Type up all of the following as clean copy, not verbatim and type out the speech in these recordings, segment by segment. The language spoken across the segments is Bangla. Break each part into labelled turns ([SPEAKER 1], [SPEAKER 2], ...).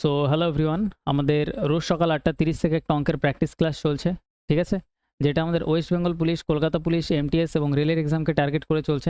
[SPEAKER 1] সো হ্যালো এভরিওয়ান, আমাদের রোজ সকাল 8:30 থেকে একটা অঙ্কের প্র্যাকটিস ক্লাস চলছে। ঠিক আছে? যেটা আমাদের West Bengal police, Kolkata police, MTS এবং রেলের এক্সামকে টার্গেট করে চলছে।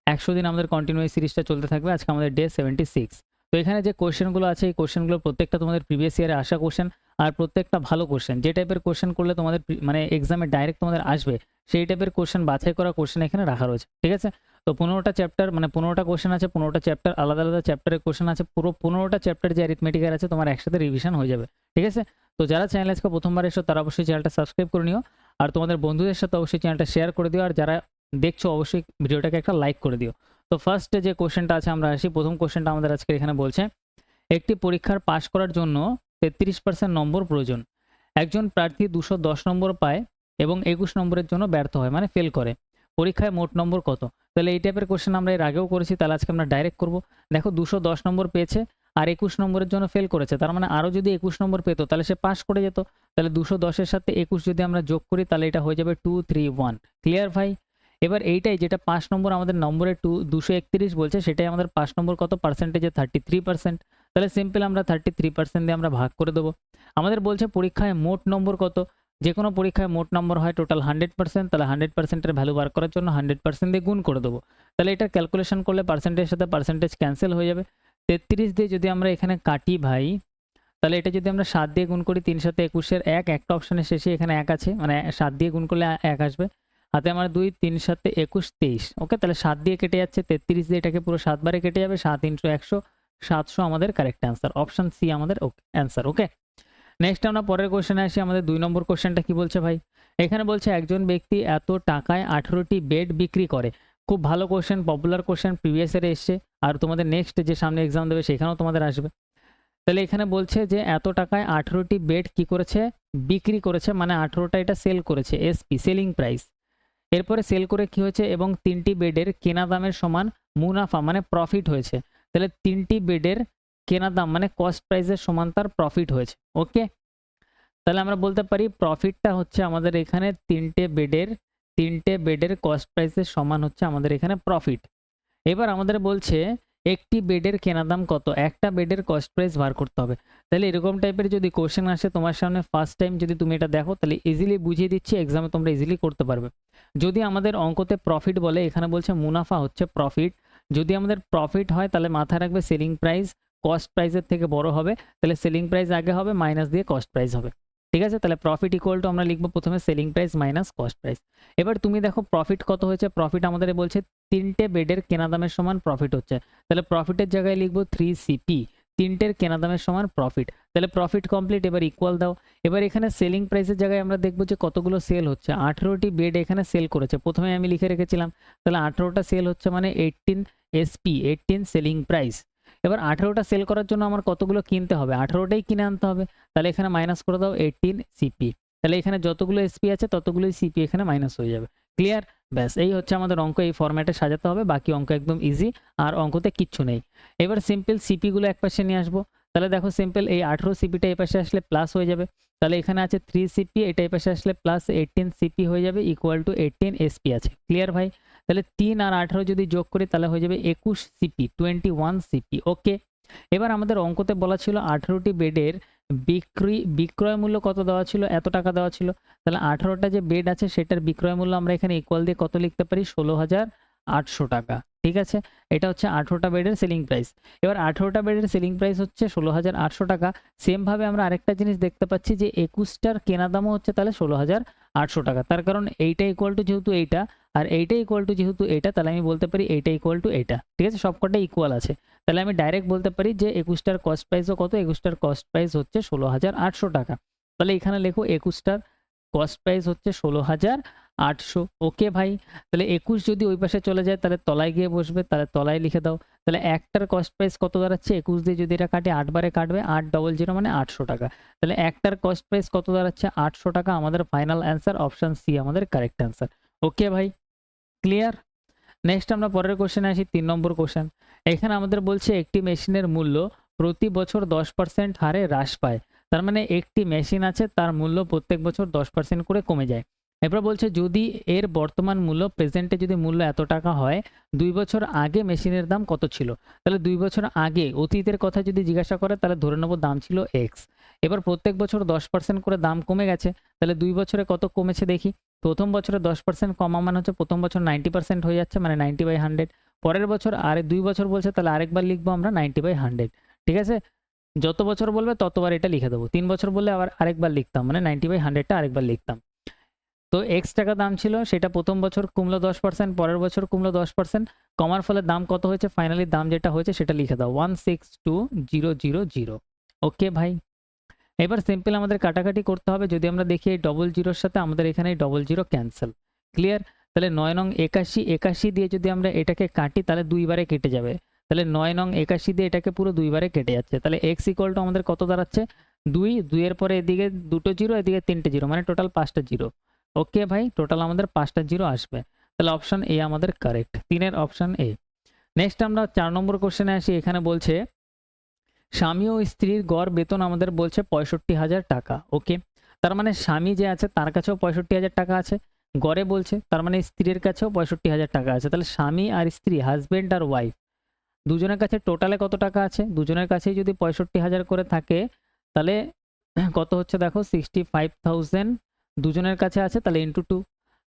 [SPEAKER 1] 100 দিন আমাদের কন্টিনিউ এই সিরিজটা চলতে থাকবে। আজকে আমাদের ডে 76। তো এখানে যে কোয়েশ্চেনগুলো আছে, এই কোয়েশ্চেনগুলো প্রত্যেকটা তোমাদের প্রিভিয়াস ইয়ারে আসা কোয়েশ্চেন, আর প্রত্যেকটা ভালো কোয়েশ্চেন। যে টাইপের কোয়েশ্চেন করলে তোমাদের মানে এক্সামে ডাইরেক্ট তোমাদের আসবে, সেই টাইপের কোয়েশ্চেন বাছাই করা কোয়েশ্চেন এখানে রাখা রয়েছে। ঠিক আছে? তো 15টা চ্যাপ্টার, মানে 15টা কোয়েশ্চেন আছে, 15টা চ্যাপ্টার, আলাদা আলাদা চ্যাপ্টারের কোয়েশ্চেন আছে। পুরো 15টা চ্যাপ্টার যে অ্যারিথমেটিকের আছে তোমার একসাথে রিভিশন হয়ে যাবে। ঠিক আছে? তো যারা চ্যানেলে আজকে প্রথমবার এসো তারা অবশ্যই চ্যানেলটা সাবস্ক্রাইব করে নিও, আর তোমাদের বন্ধুদের সাথে অবশ্যই চ্যানেলটা শেয়ার করে দিও, আর যারা দেখছো অবশ্যই ভিডিওটাকে একটা লাইক করে দিও। তো ফার্স্ট যে কোয়েশ্চেনটা আছে আমরা আসি। প্রথম কোয়েশ্চেনটা আমাদের আজকে এখানে বলছে, একটি পরীক্ষার পাশ করার জন্য 33% নম্বর প্রয়োজন। একজন প্রার্থী 210 নম্বর পায় এবং 21 নম্বরের জন্য ব্যর্থ হয়, মানে ফেল করে। পরীক্ষায় মোট নম্বর কত? তাহলে এই টাইপের কোয়েশ্চেন আমরা এর আগেও করেছি, তাহলে আজকে আমরা ডাইরেক্ট করব। দেখো 210 নম্বর পেয়েছে আর 21 নম্বরের জন্য ফেল করেছে, তার মানে আরও যদি 21 নম্বর পেত তাহলে সে পাস করে যেত। তাহলে 210-এর সাথে 21 যদি আমরা যোগ করি তাহলে এটা হয়ে যাবে 231। ক্লিয়ার ভাই? এবার এইটাই যেটা 5 নম্বর আমাদের নম্বরে 231 বলছে, সেটাই আমাদের 5 নম্বর কত পার্সেন্টেজে 33%। তাহলে সিম্পল আমরা 33% দিয়ে আমরা ভাগ করে দেবো। আমাদের বলছে পরীক্ষায় মোট নম্বর কত। যে কোনো পরীক্ষায় মোট নম্বর হয় টোটাল 100%, তাহলে 100%-এর ভ্যালু বার করার জন্য 100% দিয়ে গুণ করে দেবো। তাহলে এটা ক্যালকুলেশন করলে পার্সেন্টেজের সাথে পার্সেন্টেজ ক্যান্সেল হয়ে যাবে। 33 দিয়ে যদি আমরা এখানে কাটি ভাই, তাহলে এটা যদি আমরা 7 দিয়ে গুণ করি, 3 7 21-এর 1, একটা অপশনের শেষে এখানে 1 আছে, মানে 7 দিয়ে গুণ করলে 1 আসবে। হাতে আমার 2, 3 7 21 23। ওকে, তাহলে 7 দিয়ে কেটে যাচ্ছে, 33 দিয়ে এটাকে পুরো 7 বারে কেটে যাবে, 7 × 100, 700 আমাদের কারেক্ট অ্যান্সার। অপশন সি আমাদের অ্যান্সার। ওকে, নেক্সট আমরা পরের কোশ্চেনে আসি। আমাদের 2 নম্বর কোশ্চেনটা কি বলছে ভাই? এখানে বলছে একজন ব্যক্তি এত টাকায় 18টি বেড বিক্রি করে। খুব ভালো কোশ্চেন, পপুলার কোশ্চেন, প্রিভিয়াস ইয়ারে এসছে, আর তোমাদের নেক্সট যে সামনে এক্সাম দেবে সেখানেও তোমাদের আসবে। তাহলে এখানে বলছে যে এত টাকায় 18টি বেড কি করেছে? বিক্রি করেছে, মানে 18টা এটা সেল করেছে, এসপি সেলিং প্রাইস। এরপরে সেল করে কি হয়েছে, এবং 3টি বেডের কেনা দামের সমান মুনাফা মানে প্রফিট হয়েছে। তাহলে 3টি বেডের কেনা দাম মানে কস্ট প্রাইসের সমান তার প্রফিট হয়েছে। ওকে, তাহলে আমরা বলতে পারি প্রফিটটা হচ্ছে আমাদের এখানে 3টে বেডের কস্ট প্রাইসের সমান হচ্ছে আমাদের এখানে প্রফিট। এবার আমাদের বলছে একটি বেডের কেনা দাম কত, একটা বেডের কস্ট প্রাইস বার করতে হবে। তাহলে এরকম টাইপের যদি কোশ্চেন আসে তোমার সামনে ফার্স্ট টাইম, যদি তুমি এটা দেখো তাহলে ইজিলি বুঝিয়ে দিচ্ছি, এক্সামে তোমরা ইজিলি করতে পারবে। যদি আমাদের অঙ্কতে প্রফিট বলে, এখানে বলছে মুনাফা হচ্ছে প্রফিট। যদি আমাদের প্রফিট হয় তাহলে মাথায় রাখবে সেলিং প্রাইস কস্ট প্রাইসের থেকে বড় হবে, তাহলে সেলিং প্রাইস আগে হবে, মাইনাস দিয়ে কস্ট প্রাইস হবে। ঠিক আছে? তাহলে প্রফিট ইকুয়াল টু আমরা লিখবো প্রথমে selling price minus cost price. এবার তুমি দেখো প্রফিট কত হয়েছে। প্রফিট আমাদের বলছে 3টে বেডের কেনা দামের সমান প্রফিট হচ্ছে, তাহলে প্রফিটের জায়গায় লিখবো 3CP, 3টের কেনা দামের সমান প্রফিট। তাহলে প্রফিট কমপ্লিট, এবার ইকুয়াল দাও। এবার এখানে সেলিং প্রাইসের জায়গায় আমরা দেখবো যে কতগুলো সেল হচ্ছে। 18টি বেড এখানে সেল করেছে, প্রথমে আমি লিখে রেখেছিলাম। তাহলে 18টা সেল হচ্ছে মানে 18 SP, 18 সেলিং প্রাইস। এবার 18টা সেল করার জন্য আমার কতগুলো কিনতে হবে, 18টাই কিনে আনতে হবে। তাহলে এখানে মাইনাস করে দাও 18CP। তাহলে এখানে যতগুলো SP আছে ততগুলোই CP এখানে মাইনাস হয়ে যাবে। ক্লিয়ার? ব্যাস, এই হচ্ছে আমাদের অঙ্ক। এই ফরম্যাটে সাজাতে হবে, বাকি অঙ্ক একদম ইজি, আর অঙ্কতে কিচ্ছু নেই। এবার সিম্পল সিপিগুলো একপাশে নিয়ে আসবো। তাহলে দেখো সিম্পল এই 18CPটা এই পাশে আসলে প্লাস হয়ে যাবে। তাহলে এখানে আছে 3CP, এটা এই পাশে আসলে প্লাস 18CP হয়ে যাবে, ইকুয়াল টু 18SP আছে। ক্লিয়ার ভাই? তাহলে 3 আর 18 যদি যোগ করি তাহলে হয়ে যাবে 21CP, 21CP। ওকে, এবার আমাদের অঙ্কতে বলা ছিল 18টি বেডের বিক্রয় মূল্য কত দেওয়া ছিল, এত টাকা দেওয়া ছিল। তাহলে 18টা যে বেড আছে সেটার বিক্রয় মূল্য আমরা এখানে ইকুয়াল দিয়ে কত লিখতে পারি, 16,800 টাকা। ঠিক আছে, এটা হচ্ছে 18টা বেডের সেলিং প্রাইস। এবার 18টা বেডের সেলিং প্রাইস হচ্ছে 16,800 টাকা। সেম ভাবে আমরা আরেকটা জিনিস দেখতে পাচ্ছি যে 21টার কেনা দামও হচ্ছে তাহলে 16,800 টাকা। তার কারণ এইটা ইকুয়াল টু যেহেতু এইটা, আর এইটা ইকুয়াল টু যেহেতু এইটা, তাহলে আমি বলতে পারি এইটা ইকুয়াল টু এইটা। ঠিক আছে, সবকটা ইকুয়াল আছে। তাহলে আমি ডাইরেক্ট বলতে পারি যে 21টার কস্ট প্রাইসও কত, 21টার কস্ট প্রাইস হচ্ছে 16,800 টাকা। তাহলে এখানে লেখো 21টার কস্ট প্রাইস হচ্ছে 16,800। ওকে ভাই, তাহলে 21 যদি ওই পাশে চলে যায় তাহলে তলায় গিয়ে বসবে, তাহলে তলায় লিখে দাও। তাহলে একটার কস্ট প্রাইস কত দাঁড়াচ্ছে, 21 দিয়ে যদি এটা কাটে 8 বারে কাটবে, 800 মানে 800 টাকা। তাহলে একটার কস্ট প্রাইস কত দাঁড়াচ্ছে, 800 টাকা। আমাদের ফাইনাল অ্যান্সার অপশন সি আমাদের কারেক্ট অ্যান্সার। ওকে ভাই, ক্লিয়ার? নেক্সট আমরা পরের কোশ্চেনে আসি, 3 নম্বর কোশ্চেন। এখানে আমাদের বলছে একটি মেশিনের মূল্য প্রতি বছর 10% হারে হ্রাস পায়। তার মানে একটি মেশিন আছে, তার মূল্য প্রত্যেক বছর 10% করে কমে যায়। এরপর বলছে যদি এর বর্তমান মূল্য প্রেজেন্টে যদি মূল্য এত টাকা হয় 2 বছর আগে মেশিনের দাম কত ছিল? তাহলে 2 বছর আগে অতীতের কথা যদি জিজ্ঞাসা করে তাহলে ধরে নেব দাম ছিল X। এবার প্রত্যেক বছর 10% করে দাম কমে গেছে। তাহলে 2 বছরে কত কমেছে দেখি। প্রথম বছরে 10% কমা মানে হচ্ছে প্রথম বছর 90% হয়ে যাচ্ছে মানে 90/100। পরের বছর আর 2 বছর বলছে তাহলে আরেকবার লিখবো আমরা 90/100। ঠিক আছে? যত বছর বলবে ততবার এটা লিখে দেবো। 3 বছর বললে আবার আরেকবার লিখতাম মানে 90/100টা আরেকবার লিখতাম। তো X টাকা দাম ছিল সেটা প্রথম বছর কমলো 10%, পরের বছর কমলো 10%, কমার ফলে দাম কত হয়েছে ফাইনালি দাম যেটা হয়েছে সেটা লিখে দাও 162000। ওকে ভাই। এবার সিম্পল আমাদের কাটাকাটি করতে হবে। যদি আমরা দেখি এই ডবল জিরোর সাথে আমাদের এখানে এই ডবল জিরো ক্যান্সেল। ক্লিয়ার? তাহলে 9 নং 81 দিয়ে যদি আমরা এটাকে কাটি তাহলে 2 বারে কেটে যাবে। তাহলে 9 নং 81 দিয়ে এটাকে পুরো 2 বারে কেটে যাচ্ছে। তাহলে x ইকুয়াল টু আমাদের কত দাঁড়াচ্ছে 2, 2 এর পরে এদিকে দুটো জিরো এদিকে তিনটে জিরো মানে টোটাল 5টা জিরো। ওকে ভাই, টোটাল আমাদের 5টা জিরো আসবে। তাহলে অপশন এ আমাদের কারেক্ট, 3-এর অপশন এ। নেক্সট আমরা 4 নম্বর কোশ্চেনে আসি। এখানে বলছে স্বামী ও স্ত্রীর গড় বেতন আমাদের বলছে 65,000 টাকা। ওকে, তার মানে স্বামী যে আছে তার কাছেও 65,000 টাকা আছে, গড়ে বলছে তার মানে স্ত্রীর কাছেও 65,000 টাকা আছে। তাহলে স্বামী আর স্ত্রী হাজবেন্ড আর ওয়াইফ দুজনের কাছে টোটালে কত টাকা আছে? দুজনের কাছেই যদি 65,000 করে থাকে তাহলে কত হচ্ছে দেখো 65,000 দুজনের কাছে আছে, তাহলে ইন্টু 2।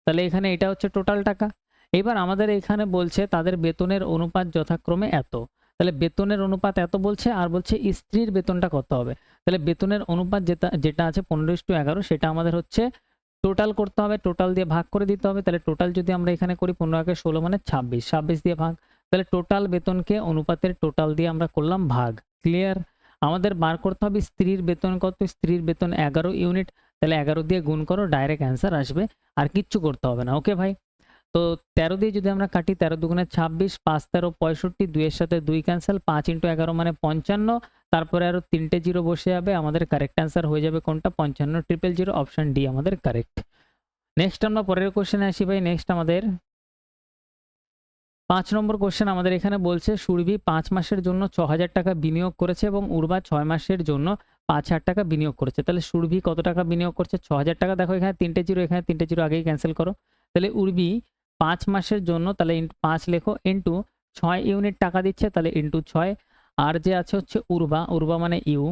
[SPEAKER 1] তাহলে এখানে এটা হচ্ছে টোটাল টাকা। এবার আমাদের এখানে বলছে তাদের বেতনের অনুপাত যথাক্রমে এত। তাহলে বেতনের অনুপাত এত বলছে আর বলছে স্ত্রীর বেতনটা কত হবে। তাহলে বেতনের অনুপাত যেটা আছে 15:11 সেটা আমাদের হচ্ছে টোটাল করতে হবে, টোটাল দিয়ে ভাগ করে দিতে হবে। তাহলে টোটাল যদি আমরা এখানে করি 15 × 16 মানে 26, 26 দিয়ে ভাগ। তাহলে টোটাল বেতনকে অনুপাতের টোটাল দিয়ে আমরা করলাম ভাগ। ক্লিয়ার? আমাদের বার করতে হবে স্ত্রীর বেতন কত। স্ত্রীর বেতন 11 ইউনিট। তাহলে 11 দিয়ে গুণ করো, ডাইরেক্ট অ্যান্সার আসবে, আর কিচ্ছু করতে হবে না। ওকে ভাই। তো 13 দিয়ে যদি আমরা কাটি 13 দুগুণে 26, 5 13 65, 2 এর সাথে 2 ক্যান্সেল, 5 × 11 মানে 55, তারপরে আরো 3টে জিরো বসে যাবে। আমাদের কারেক্ট অ্যান্সার হয়ে যাবে কোনটা 55,000, অপশন ডি আমাদের কারেক্ট। নেক্সট আমরা পরের কোশ্চেনে আসি ভাই। নেক্সট আমাদের 5 নম্বর কোশ্চেন আমাদের এখানে বলছে সুরভি 5 মাসের জন্য 6,000 টাকা বিনিয়োগ করেছে এবং উর্বা 6 মাসের জন্য 5,000 টাকা বিনিয়োগ করেছে। তাহলে সুরভি কত টাকা বিনিয়োগ করছে? 6,000 টাকা। দেখো এখানে 3টে জিরো, এখানে 3টে জিরো আগেই ক্যান্সেল করো। তাহলে উর্বি 5 মাসের জন্য তাহলে 5 লেখো ইন্টু 6 ইউনিট টাকা দিচ্ছে তাহলে ইন্টু 6। আর যে আছে হচ্ছে উর্বা, উর্বা মানে ইউ,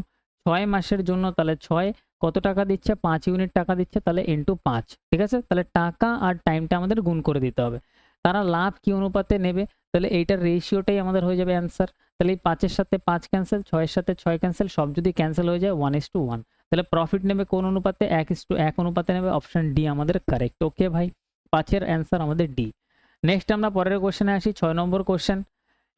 [SPEAKER 1] 6 মাসের জন্য তাহলে 6 কত টাকা দিচ্ছে? 5 ইউনিট টাকা দিচ্ছে তাহলে ইন্টু 5। ঠিক আছে? তাহলে টাকা আর টাইমটা আমাদের গুণ করে দিতে হবে। তারা লাভ কি অনুপাতে নেবে? তাহলে এইটার রেশিওটাই আমাদের হয়ে যাবে অ্যান্সার। তাহলে এই 5-এর সাথে 5 ক্যান্সেল, 6-এর সাথে 6 ক্যান্সেল, সব যদি ক্যান্সেল হয়ে যায় 1:1। তাহলে প্রফিট নেবে কোন অনুপাতে? 1:1 অনুপাতে নেবে। অপশন ডি আমাদের কারেক্ট। ওকে ভাই, 5-এর অ্যান্সার আমাদের ডি। নেক্সট আমরা পরের কোশ্চেনে আসি, 6 নম্বর কোশ্চেন।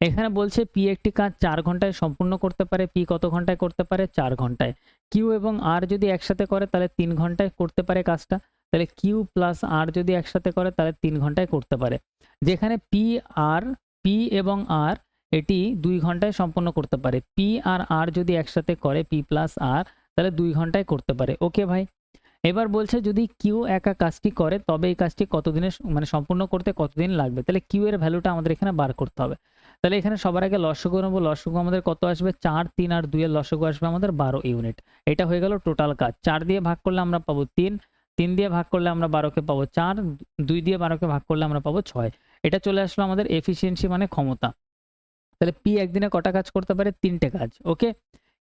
[SPEAKER 1] এখানে বলছে পি একটি কাজ 4 ঘন্টায় সম্পূর্ণ করতে পারে। পি কত ঘন্টায় করতে পারে? 4 ঘন্টায়। কিউ এবং আর যদি একসাথে করে তাহলে 3 ঘন্টায় করতে পারে কাজটা। তাহলে কিউ প্লাস আর যদি একসাথে করে তাহলে 3 ঘন্টায় করতে পারে। যেখানে পি এবং আর এটি 2 ঘন্টায় সম্পন্ন করতে পারে। পি আর আর যদি একসাথে করে পি প্লাস আর তাহলে 2 ঘন্টায় করতে পারে। ওকে ভাই। এবার বলছে যদি কিউ একা কাজটি করে তবে এই কাজটি কতদিনে মানে সম্পূর্ণ করতে কতদিন লাগবে। তাহলে কিউ এর ভ্যালুটা আমাদের এখানে বার করতে হবে। তাহলে এখানে সবার আগে লসগু নেবো। লসগু আমাদের কত আসবে? 4, 3 আর 2 এর লসগু আসবে আমাদের 12 ইউনিট। এটা হয়ে গেল টোটাল কাজ। 4 দিয়ে ভাগ করলে আমরা পাবো 3, 3 দিয়ে ভাগ করলে আমরা 12কে পাবো 4, 2 দিয়ে 12কে ভাগ করলে আমরা পাবো 6। এটা চলে আসলো আমাদের এফিসিয়েন্সি মানে ক্ষমতা। তাহলে পি একদিনে কটা কাজ করতে পারে? 3টে কাজ। ওকে,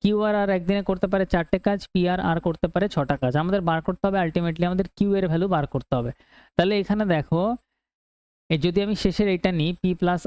[SPEAKER 1] কিউ আর আর একদিনে করতে পারে 4টে কাজ, পি আর আর করতে পারে 6টা কাজ। আমাদের বার করতে হবে আলটিমেটলি আমাদের কিউ এর ভ্যালু বার করতে হবে। তাহলে এখানে দেখো যদি আমি শেষের এইটা নিই পি প্লাস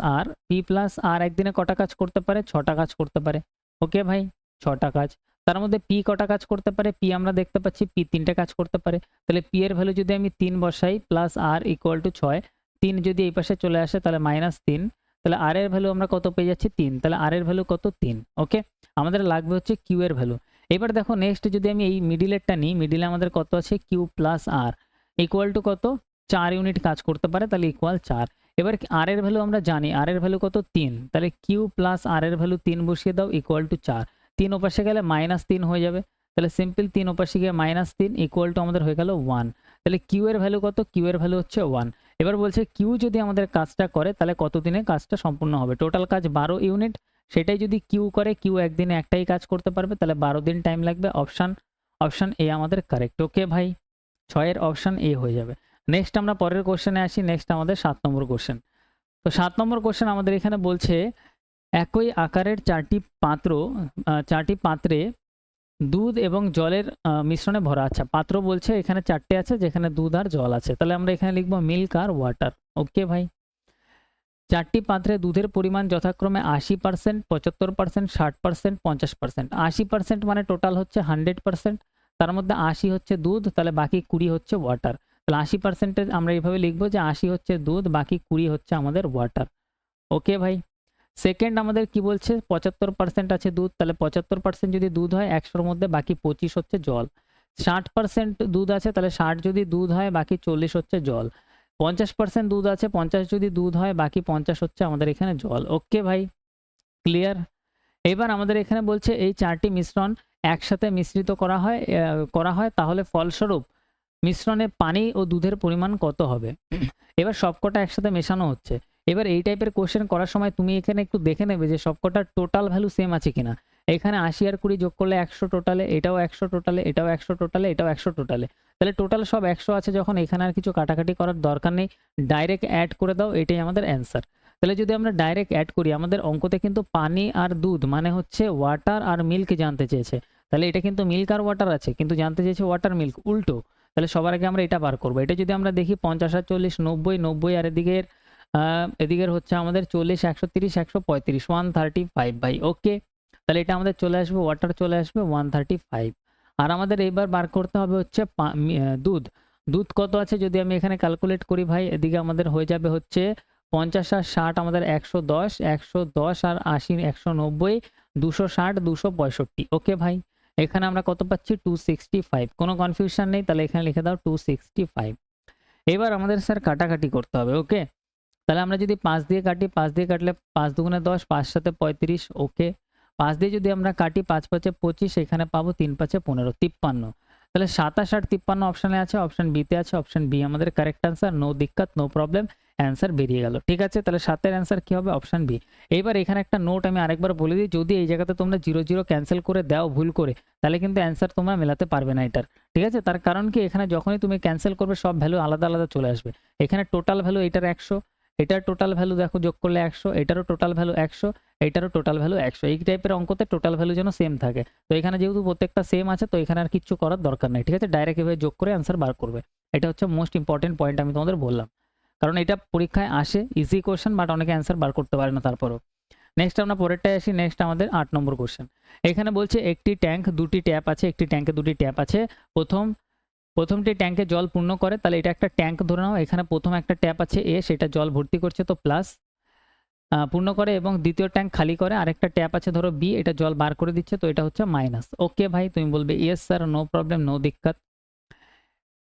[SPEAKER 1] আর একদিনে কটা কাজ করতে পারে? 6টা কাজ করতে পারে। ওকে ভাই, 6টা কাজ। তার মধ্যে পি কটা কাজ করতে পারে? পি আমরা দেখতে পাচ্ছি পি 3টে কাজ করতে পারে। তাহলে পি এর ভ্যালু যদি আমি 3 বসাই প্লাস আর ইকুয়াল টু 6, 3 যদি এই পাশে চলে আসে তাহলে -3, তাহলে আর এর ভ্যালু আমরা কত পেয়ে যাচ্ছি? 3। তাহলে আর এর ভ্যালু কত? 3। ওকে, আমাদের লাগবে হচ্ছে কিউ এর ভ্যালু। এবার দেখো নেক্সট যদি আমি এই মিডিলেরটা নিই, মিডিলে আমাদের কত আছে? Q plus R equal to কত? 4 ইউনিট কাজ করতে পারে, তাহলে ইকুয়াল 4। এবার আর এর ভ্যালু আমরা জানি, আর এর ভ্যালু কত? 3। তাহলে কিউ প্লাস আর এর ভ্যালু 3 বসিয়ে দাও ইকুয়াল টু 4। 3 ওপাশে গেলে -3 হয়ে যাবে। তাহলে সিম্পল 3 ওপাশে গিয়ে -3 ইকুয়াল টু আমাদের হয়ে গেল 1। তাহলে কিউ এর ভ্যালু কত? কিউ এর ভ্যালু হচ্ছে 1। এবার বলছে কিউ যদি আমাদের কাজটা করে তাহলে কতদিনে কাজটা সম্পূর্ণ হবে? টোটাল কাজ 12 ইউনিট, সেটাই যদি কিউ করে, কিউ একদিনে একটাই কাজ করতে পারবে, তাহলে 12 দিন টাইম লাগবে। অপশন এ আমাদের কারেক্ট। ওকে ভাই, 6-এর অপশন এ হয়ে যাবে। নেক্সট আমরা পরের কোশ্চেনে আসি। নেক্সট আমাদের 7 নম্বর কোশ্চেন। তো 7 নম্বর কোশ্চেন আমাদের এখানে বলছে একই আকারের চারটি পাত্রে দুধ এবং জলের মিশ্রণে ভরা। আচ্ছা, পাত্র বলছে এখানে 4টে আছে যেখানে দুধ আর জল আছে, তাহলে আমরা এখানে লিখবো মিল্ক আর ওয়াটার। ওকে ভাই, 4টি পাত্রে দুধের পরিমাণ যথাক্রমে 80%, 75%, 60%, 50%। 80% মানে টোটাল হচ্ছে 100%, তার মধ্যে 80 হচ্ছে দুধ, তাহলে বাকি 20 হচ্ছে ওয়াটার। তাহলে 80% আমরা এইভাবে লিখবো যে 80 হচ্ছে দুধ, বাকি 20 হচ্ছে আমাদের ওয়াটার। ওকে ভাই, সেকেন্ড আমাদের কি বলছে 75% আছে দুধ, তাহলে 75% যদি দুধ হয় 100-র মধ্যে বাকি 25 হচ্ছে জল। 60% দুধ আছে, তাহলে 60 যদি দুধ হয় বাকি 40 হচ্ছে জল। 50% দুধ আছে, 50 যদি দুধ হয় বাকি 50 হচ্ছে আমাদের এখানে জল। ওকে ভাই, ক্লিয়ার। এবার আমাদের এখানে বলছে এই 4টি মিশ্রণ একসাথে মিশ্রিত করা হয় তাহলে ফলস্বরূপ মিশ্রণে পানি ও দুধের পরিমাণ কত হবে। এবার সবকটা একসাথে মেশানো হচ্ছে। এবার এই টাইপের কোশ্চেন করার সময় তুমি এখানে একটু দেখে নেবে যে সবকটার টোটাল ভ্যালু সেম আছে কিনা। এখানে 80 আর 20 যোগ করলে 100 টোটালে, এটাও 100 টোটালে, এটাও 100 টোটালে, এটাও 100 টোটালে। তাহলে টোটাল সব 100 আছে যখন, এখানে আর কিছু কাটাকাটি করার দরকার নেই, ডাইরেক্ট অ্যাড করে দাও, এটাই আমাদের অ্যান্সার। তাহলে যদি আমরা ডাইরেক্ট অ্যাড করি, আমাদের অঙ্কতে কিন্তু পানি আর দুধ মানে হচ্ছে ওয়াটার আর মিল্ক জানতে চেয়েছে, তাহলে এটা কিন্তু মিল্ক আর ওয়াটার আছে, কিন্তু জানতে চেয়েছে ওয়াটার মিল্ক, উল্টো। তাহলে সবার আগে আমরা এটা বার করবো। এটা যদি আমরা দেখি 50 আর 40 90, 90 আর এদিকের হচ্ছে আমাদের 40, 130, 135, 135 ভাই। ওকে, তাহলে এটা আমাদের চলে আসবে, ওয়াটার চলে আসবে 135। আর আমাদের এইবার বার করতে হবে হচ্ছে দুধ। দুধ কত আছে যদি আমি এখানে ক্যালকুলেট করি ভাই, এদিকে আমাদের হয়ে যাবে হচ্ছে 50 আর 60 আমাদের 110, 110 আর 80 190, 260, 265। ওকে ভাই, এখানে আমরা কত পাচ্ছি 265, কোনো কনফিউশন নেই, তাহলে এখানে লিখে দাও 265। এবার আমাদের স্যার কাটাকাটি করতে হবে। ওকে, তাহলে আমরা যদি 5 দিয়ে কাটি, 5 দিয়ে কাটলে 5 দুগুণে 10, 5 সাথে 35। ওকে, 5 দিয়ে যদি আমরা কাটি 5 5 25, এখানে পাবো 3 5 15, 53। তাহলে 27 আর 53 অপশানে আছে, অপশান বিতে আছে, অপশান বি আমাদের কারেক্ট অ্যান্সার। নো দিক্কত, নো প্রবলেম, অ্যান্সার বেরিয়ে গেল। ঠিক আছে, তাহলে 7-এর অ্যান্সার কী হবে, অপশান বি। এইবার এখানে একটা নোট আমি আরেকবার বলে দিই, যদি এই জায়গাতে তোমরা 0 0 ক্যান্সেল করে দাও ভুল করে, তাহলে কিন্তু অ্যান্সার তোমরা মেলাতে পারবে না এটার। ঠিক আছে, তার কারণ কি, এখানে যখনই তুমি ক্যান্সেল করবে সব ভ্যালু আলাদা আলাদা চলে আসবে। এখানে টোটাল ভ্যালু এটার 100, এটার টোটাল ভ্যালু দেখো যোগ করলে 100, এটারও টোটাল ভ্যালু 100, এটারও টোটাল ভ্যালু 100। এই টাইপের অঙ্কতে টোটাল ভ্যালু যেন সেম থাকে। তো এখানে যেহেতু প্রত্যেকটা সেম আছে, তো এখানে আর কিচ্ছু করার দরকার নেই। ঠিক আছে, ডাইরেক্ট এভাবে যোগ করে অ্যান্সার বার করবে। এটা হচ্ছে মোস্ট ইম্পর্টেন্ট পয়েন্ট আমি তোমাদের বললাম, কারণ এটা পরীক্ষায় আসে ইজি কোশ্চেন, বাট অনেকে অ্যান্সার বার করতে পারে না তারপরও। নেক্সট আমরা পরেরটায় আসি। নেক্সট আমাদের 8 নম্বর কোশ্চেন। এখানে বলছে একটি ট্যাঙ্ক দুটি ট্যাপ আছে, একটি ট্যাঙ্কে দুটি ট্যাপ আছে। প্রথমটি ট্যাঙ্কে জল পূর্ণ করে, তাহলে এটা একটা ট্যাঙ্ক ধরে নাও, এখানে প্রথম একটা ট্যাপ আছে এ, সেটা জল ভর্তি করছে, তো প্লাস পূর্ণ করে, এবং দ্বিতীয় ট্যাঙ্ক খালি করে, আরেকটা ট্যাপ আছে ধরো বি, এটা জল বার করে দিচ্ছে, তো এটা হচ্ছে মাইনাস। ওকে ভাই, তুমি বলবে yes sir, no problem, no দিক্কত।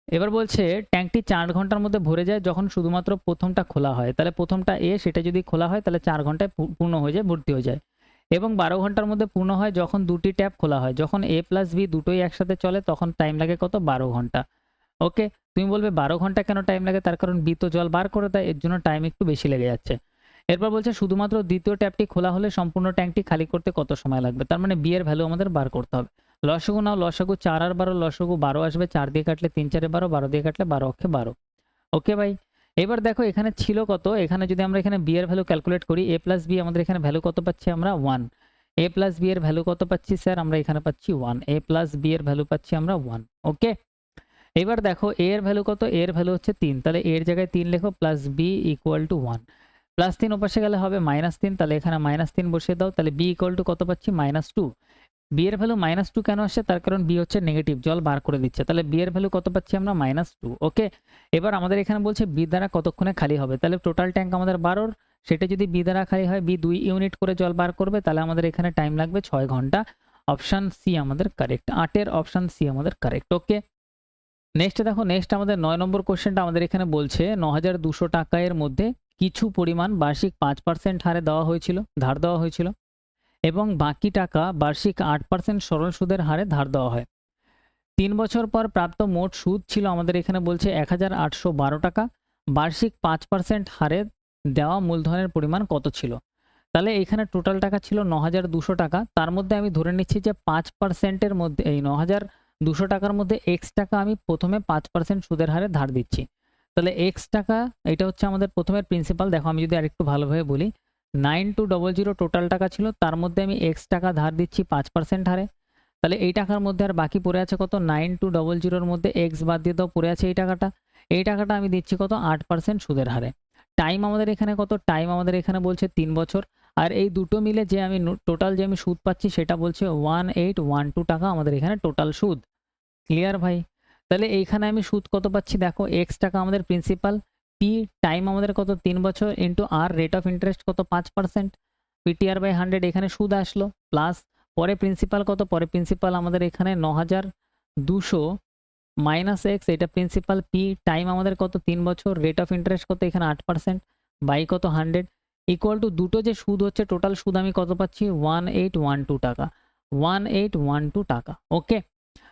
[SPEAKER 1] এবার বলছে ট্যাঙ্কটি 4 ঘন্টার মধ্যে ভরে যায় যখন শুধুমাত্র প্রথমটা খোলা হয়, তাহলে প্রথমটা এ সেটা যদি খোলা হয় তাহলে 4 ঘন্টায় পূর্ণ হয়ে যায়, ভর্তি হয়ে যায়। এবং 12 ঘন্টার মধ্যে পূর্ণ হয় যখন দুটি ট্যাপ খোলা হয়, যখন এ প্লাস বি দুটোই একসাথে চলে তখন টাইম লাগে কত, 12 ঘন্টা। ওকে, তুমি বলবে 12 ঘন্টা কেন টাইম লাগে, তার কারণ বি তো জল বার করে দেয়, এর জন্য টাইম একটু বেশি লেগে যাচ্ছে। এরপর বলছে শুধুমাত্র দ্বিতীয় ট্যাপটি খোলা হলে সম্পূর্ণ ট্যাঙ্কটি খালি করতে কত সময় লাগবে, তার মানে বি এর ভ্যালু আমাদের বার করতে হবে। লসাগু নাও, লসাগু 4 আর 12, লসাগু 12 আসবে, 4 দিয়ে কাটলে 3 4 12, 12 দিয়ে কাটলে 12 অক্ষে 12। ওকে ভাই, এবার দেখো এখানে ছিল কত, এখানে যদি আমরা এখানে বি এর ভ্যালু ক্যালকুলেট করি, এ প্লাস বি আমাদের এখানে ভ্যালু কত পাচ্ছি আমরা 1। এ প্লাস বি এর ভ্যালু কত পাচ্ছি স্যার, আমরা এখানে পাচ্ছি 1। এ প্লাস বি এর ভ্যালু পাচ্ছি আমরা 1। ওকে, এবার দেখো এ এর ভ্যালু কত, এ এর ভ্যালু হচ্ছে 3, তাহলে এর জায়গায় 3 লেখো, plus B equal to 1। Plus 3 ওপাশে গেলে হবে -3, তাহলে এখানে -3 বসিয়ে দাও, তাহলে বি ইকুয়াল টু কত পাচ্ছি -2। বি এর ভ্যালু -2 কেন আসছে, তার কারণ বি হচ্ছে নেগেটিভ, জল বার করে দিচ্ছে, তাহলে বি এর ভ্যালু কত পাচ্ছি আমরা -2। ওকে, এবার আমাদের এখানে বলছে বি দ্বারা কতক্ষণে খালি হবে, তাহলে টোটাল ট্যাঙ্ক আমাদের 12, সেটা যদি বি দ্বারা খালি হয়, বি 2 ইউনিট করে জল বার করবে, তাহলে আমাদের এখানে টাইম লাগবে 6 ঘন্টা। অপশান সি আমাদের কারেক্ট, 8-এর অপশান সি আমাদের কারেক্ট। ওকে, নেক্সট দেখো, নেক্সট আমাদের 9 নম্বর কোশ্চেনটা আমাদের এখানে বলছে 9200 টাকা এর মধ্যে কিছু পরিমাণ বার্ষিক 5% হারে ধার দেওয়া হয়েছিল এবং বাকি টাকা বার্ষিক 8% সরল সুদের হারে ধার দেওয়া হয়। 3 বছর পর প্রাপ্ত মোট সুদ ছিল আমাদের এখানে বলছে 1812 টাকা। বার্ষিক 5% হারে দেওয়া মূলধনের পরিমাণ কত ছিল? তাহলে এখানে টোটাল টাকা ছিল 9200 টাকা, তার মধ্যে আমি ধরে নিচ্ছি যে 5%-এর মধ্যে, এই 9200 টাকার মধ্যে এক্স টাকা আমি প্রথমে 5% সুদের হারে ধার দিচ্ছি। তাহলে এক্স টাকা এটা হচ্ছে আমাদের প্রথমের প্রিন্সিপাল। দেখো আমি যদি আরেকটু ভালোভাবে বলি, 9200 টোটাল টাকা ছিল, তার মধ্যে আমি এক্স টাকা ধার দিচ্ছি 5% হারে। তাহলে এই টাকার মধ্যে আর বাকি পড়ে আছে কত, 9200 মধ্যে এক্স বাদ দিয়ে দাও, পড়ে আছে এই টাকাটা। এই টাকাটা আমি দিচ্ছি কত, 8% সুদের হারে। টাইম আমাদের এখানে কত, টাইম আমাদের এখানে বলছে 3 বছর। আর এই দুটো মিলে যে আমি টোটাল যে আমি সুদ পাচ্ছি সেটা বলছে 1812 টাকা আমাদের এখানে টোটাল সুদ। ক্লিয়ার ভাই? তাহলে এইখানে আমি সুদ কত পাচ্ছি দেখো, এক্স টাকা আমাদের প্রিন্সিপাল, পি টাইম আমাদের কত 3 বছর, ইন্টু আর রেট অফ ইন্টারেস্ট কত 5%, পিটিআর বাই 100 এখানে সুদ আসলো, প্লাস পরে প্রিন্সিপাল কত, পরে প্রিন্সিপাল আমাদের এখানে 9200 মাইনাস এক্স, এটা প্রিন্সিপাল, পি টাইম আমাদের কত 3 বছর, রেট অফ ইন্টারেস্ট কত এখানে 8%, বাই কত 100, ইকুয়াল টু দুটো যে সুদ হচ্ছে টোটাল সুদ আমি কত পাচ্ছি 1812 টাকা, 1812 টাকা। ওকে,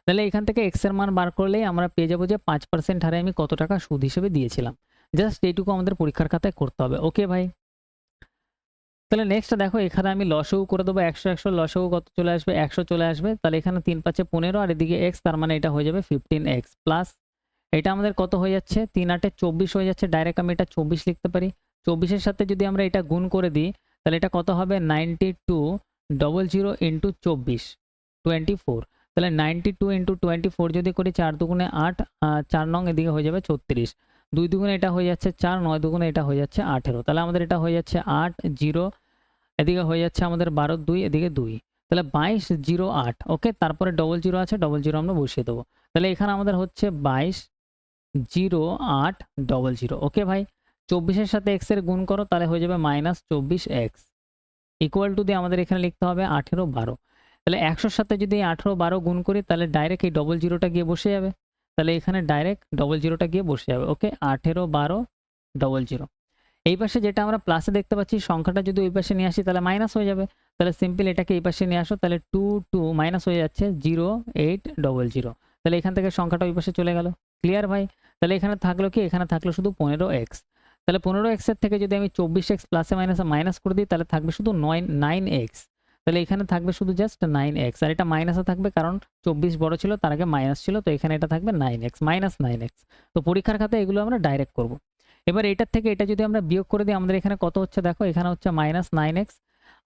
[SPEAKER 1] তাহলে এখান থেকে এক্স এর মান বার করলেই আমরা পেয়ে যাবো যে 5% হারে আমি কত টাকা সুদ হিসেবে দিয়েছিলাম। জাস্ট এইটুকু আমাদের পরীক্ষার খাতায় করতে হবে। ওকে ভাই, তাহলে নেক্সট দেখো এখানে আমি লসগু করে দেবো 100 লসগু কত চলে আসবে, 100 চলে আসবে। তাহলে এখানে 3 5 15 আর এদিকে এক্স, তার মানে এটা হয়ে যাবে 15x প্লাস এটা আমাদের কত হয়ে যাচ্ছে, 3 8 24 হয়ে যাচ্ছে। ডাইরেক্ট আমি এটা 24 লিখতে পারি। 24-এর সাথে যদি আমরা এটা গুণ করে দিই তাহলে এটা কত হবে, 9200 ইন্টু 24, 24। তাহলে 92 ইন্টু 24 যদি করি, 4 দুগুণে 8, 4 নং এদিকে হয়ে যাবে 36, 2 দুগুণে এটা হয়ে যাচ্ছে 4, 9 দুগুণে এটা হয়ে যাচ্ছে 18। তাহলে আমাদের এটা হয়ে যাচ্ছে 80, এদিকে হয়ে যাচ্ছে আমাদের 12 2, এদিকে 2, তাহলে 2208। ওকে, তারপরে 00 আছে, 00 আমরা বসিয়ে দেবো। তাহলে এখানে আমাদের হচ্ছে 220800। ওকে ভাই, 24-এর সাথে এক্স এর গুণ করো তাহলে হয়ে যাবে -24x, ইকুয়াল টু দিয়ে আমাদের এখানে লিখতে হবে 18 12। তাহলে 100-র সাথে যদি 18 12 গুণ করি তাহলে ডাইরেক্ট এই 00টা গিয়ে বসে যাবে। তাহলে এখানে ডাইরেক্ট 00টা গিয়ে বসে যাবে। ওকে, 18 12 00। এই পাশে যেটা আমরা প্লাসে দেখতে পাচ্ছি সংখ্যাটা যদি ওই পাশে নিয়ে আসি তাহলে মাইনাস হয়ে যাবে। তাহলে সিম্পল এটাকে এই পাশে নিয়ে আসো, তাহলে 2 2 মাইনাস হয়ে যাচ্ছে 0800। তাহলে এখান থেকে সংখ্যাটা ওই পাশে চলে গেল। ক্লিয়ার ভাই? তাহলে এখানে থাকলো কি, এখানে থাকলো শুধু 15x। তাহলে 15x এর থেকে যদি আমি 24x প্লাসে মাইনাসে মাইনাস করে দিই তাহলে থাকবে শুধু 9x। তাহলে এখানে থাকবে শুধু জাস্ট 9x, আর এটা মাইনাসে থাকবে কারণ 24 বড় ছিল, তার আগে মাইনাস ছিল, তো এখানে এটা থাকবে 9x, -9x। তো পরীক্ষার খাতায় এগুলো আমরা ডাইরেক্ট করব। এবার এটার থেকে এটা যদি আমরা বিয়োগ করে দিই আমাদের এখানে কত হচ্ছে দেখো, এখানে হচ্ছে -9x।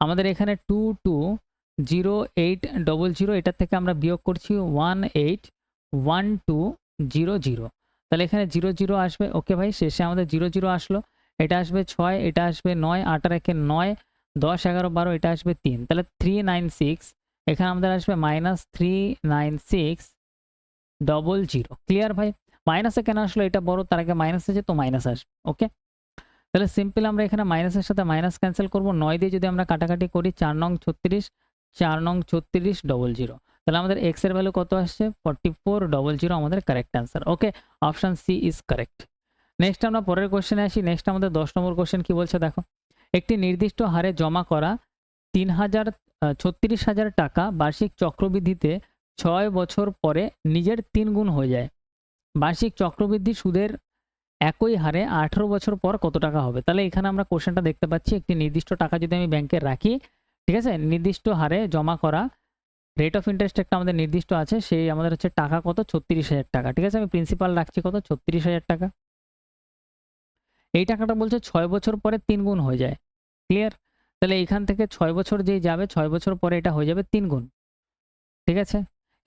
[SPEAKER 1] আমাদের এখানে 220800, এটার থেকে আমরা বিয়োগ করছি 181200। তাহলে এখানে 00 আসবে। ওকে ভাই, শেষে আমাদের 00 আসলো। এটা আসবে 6, এটা আসবে 9, 8 আর 1 9, 10 11 12, এটা আসবে 3, তাহলে 396। এখানে আমাদের আসবে -39600। ক্লিয়ার ভাই? মাইনাসে কেন আসলো, এটা বড়, তার আগে মাইনাস আছে তো মাইনাস আসবে। ওকে, তাহলে সিম্পল আমরা এখানে মাইনাসের সাথে মাইনাস ক্যান্সেল করব। 9 দিয়ে যদি আমরা কাটাকাটি করি 4 নং 36, 4 নং 3600। তাহলে আমাদের এক্স এর ভ্যালু কত আসছে, 4400 আমাদের correct answer. Okay, option C is correct. Next আমরা পরের কোশ্চেনে আসি। নেক্সট আমাদের 10 নম্বর কোশ্চেন কি বলছে দেখো, একটি নির্দিষ্ট হারে জমা করা 36,000 টাকা বার্ষিক চক্রবৃদ্ধিতে 6 বছর পরে নিজের 3 গুণ হয়ে যায়। বার্ষিক চক্রবৃদ্ধি সুদের একই হারে 18 বছর পর কত টাকা হবে? তাহলে এখানে আমরা কোশ্চেনটা দেখতে পাচ্ছি, একটি নির্দিষ্ট টাকা যদি আমি ব্যাংকে রাখি, ঠিক আছে, নির্দিষ্ট হারে জমা করা, রেট অফ ইন্টারেস্ট একটা আমাদের নির্দিষ্ট আছে, সেই আমাদের হচ্ছে টাকা কত 36,000 টাকা। ঠিক আছে, আমি প্রিন্সিপাল রাখছি কত 36,000 টাকা। এই টাকাটা বলছে 6 বছর পরে 3 গুণ হয়ে যায়। ক্লিয়ার? তাহলে এখান থেকে 6 বছর যেই যাবে, 6 বছর পরে এটা হয়ে যাবে 3 গুণ। ঠিক আছে,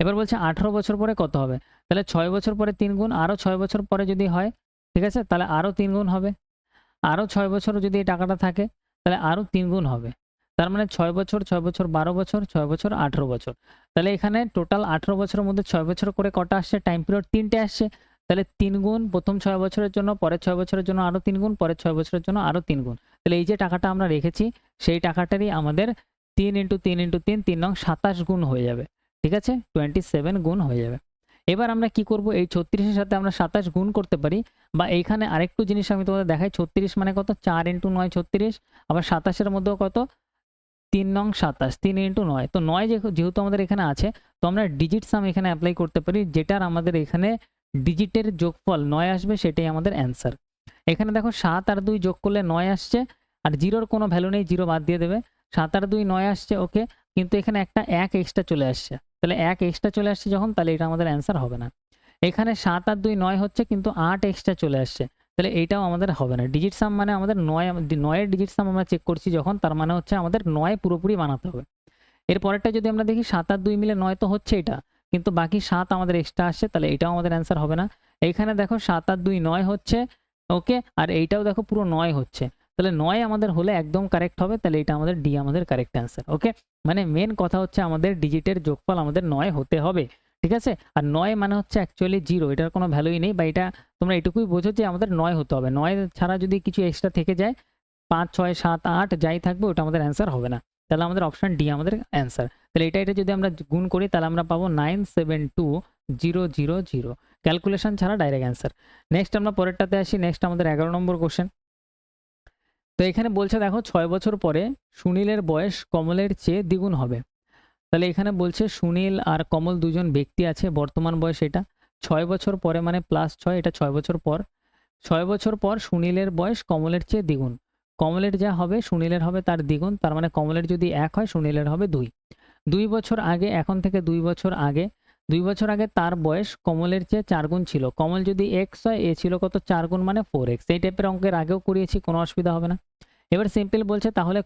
[SPEAKER 1] এবার বলছে 18 বছর পরে কত হবে? তাহলে 6 বছর পরে 3 গুণ, আরও 6 বছর পরে যদি হয়, ঠিক আছে, তাহলে আরও 3 গুণ হবে। আরও 6 বছর যদি এই টাকাটা থাকে তাহলে আরও 3 গুণ হবে। তার মানে 6 বছর 6 বছর 12 বছর, 6 বছর 18 বছর। তাহলে এখানে টোটাল 18 বছরের মধ্যে 6 বছর করে কটা আসছে, টাইম পিরিয়ড 3টে আসছে। তাহলে 3 গুণ প্রথম 6 বছরের জন্য, পরের 6 বছরের জন্য আরও 3 গুণ, পরের 6 বছরের জন্য আরও 3 গুণ। তাহলে এই যে টাকাটা আমরা রেখেছি সেই টাকাটারই আমাদের 3 × 3 × 3 3 নং 27 গুণ হয়ে যাবে। ঠিক আছে, 27 গুণ হয়ে যাবে। এবার আমরা কি করব, এই 36-এর সাথে আমরা 27 গুণ করতে পারি, বা এইখানে আরেকটু জিনিস আমি তোমাদের দেখাই। 36 মানে কত, 4 × 9 36, আবার 27-এর মধ্যেও কত 3 নং 27, 3 × 9। তো 9 যেহেতু আমাদের এখানে আছে, তো আমরা ডিজিট সাম এখানে অ্যাপ্লাই করতে পারি, যেটার আমাদের এখানে ডিজিটের যোগফল 9 আসবে, সেটাই আমাদের অ্যান্সার। এখানে দেখো 7 আর 2 যোগ করলে 9 আসছে, আর জিরোর কোনো ভ্যালু নেই, জিরো বাদ দিয়ে দেবে। 7 আর 2 9 আসছে। ওকে, কিন্তু এখানে একটা 1 এক্সট্রা চলে আসছে, তাহলে 1 এক্সট্রা চলে আসছে যখন, তাহলে এটা আমাদের অ্যান্সার হবে না। এখানে 7 আর 2 9 হচ্ছে, কিন্তু 8 এক্সট্রা চলে আসছে, তাহলে এইটাও আমাদের হবে না। ডিজিট সাম মানে আমাদের 9 এর ডিজিট সাম আমরা চেক করছি যখন, তার মানে হচ্ছে আমাদের 9 পুরোপুরি বানাতে হবে। এর পরেরটা যদি আমরা দেখি 7 আর 2 মিলে 9 তো হচ্ছে এটা, কিন্তু বাকি 7 আমাদের এক্সট্রা আসছে, তাহলে এটাও আমাদের অ্যান্সার হবে না। এইখানে দেখো 7 আর 2 9 হচ্ছে, ওকে, আর এইটাও দেখো পুরো 9 হচ্ছে, তাহলে 9 আমাদের হলে একদম কারেক্ট হবে, তাহলে এটা আমাদের ডি আমাদের কারেক্ট অ্যান্সার। ওকে, মানে মেন কথা হচ্ছে আমাদের ডিজিটের যোগফল আমাদের 9 হতে হবে, ঠিক আছে। আর 9 মানে হচ্ছে অ্যাকচুয়ালি 0, এটার কোনো ভ্যালুই নেই, বা এটা তোমরা এটুকুই বোঝো যে আমাদের 9 হতে হবে। 9 ছাড়া যদি কিছু এক্সট্রা থেকে যায়, 5 6 7 8 যাই থাকবে, ওটা আমাদের অ্যান্সার হবে না। তাহলে আমাদের অপশন ডি আমাদের অ্যান্সার। তাহলে এটা যদি আমরা গুণ করি, তাহলে আমরা পাবো 972000, ক্যালকুলেশন ছাড়া ডাইরেক্ট অ্যান্সার। নেক্সট আমরা পরেরটাতে আসি। নেক্সট আমাদের 11 নম্বর কোশ্চেন। তো এখানে বলছে দেখো 6 বছর পরে সুনীলের বয়স কমলের চেয়ে দ্বিগুণ হবে। তাহলে এখানে বলছে সুনীল আর কমল দুজন ব্যক্তি আছে, বর্তমান বয়স এটা 6 বছর পরে মানে +6, এটা 6 বছর পর। 6 বছর পর সুনীলের বয়স কমলের চেয়ে দ্বিগুণ। কমলের যা হবে সুনীলের হবে তার দ্বিগুণ, তার মানে কমলের যদি 1 হয় সুনীলের হবে 2। 2 বছর আগে, এখন থেকে 2 বছর আগে, 2 বছর আগে তার বয়স কমলের চেয়ে 4 গুণ ছিল। কমল যদি x হয়, এ ছিল কত 4 গুণ মানে 4x। এই টাইপের অঙ্কের আগেও করিয়েছি, কোনো অসুবিধা হবে না। এবার সিম্পল বলছে তাহলে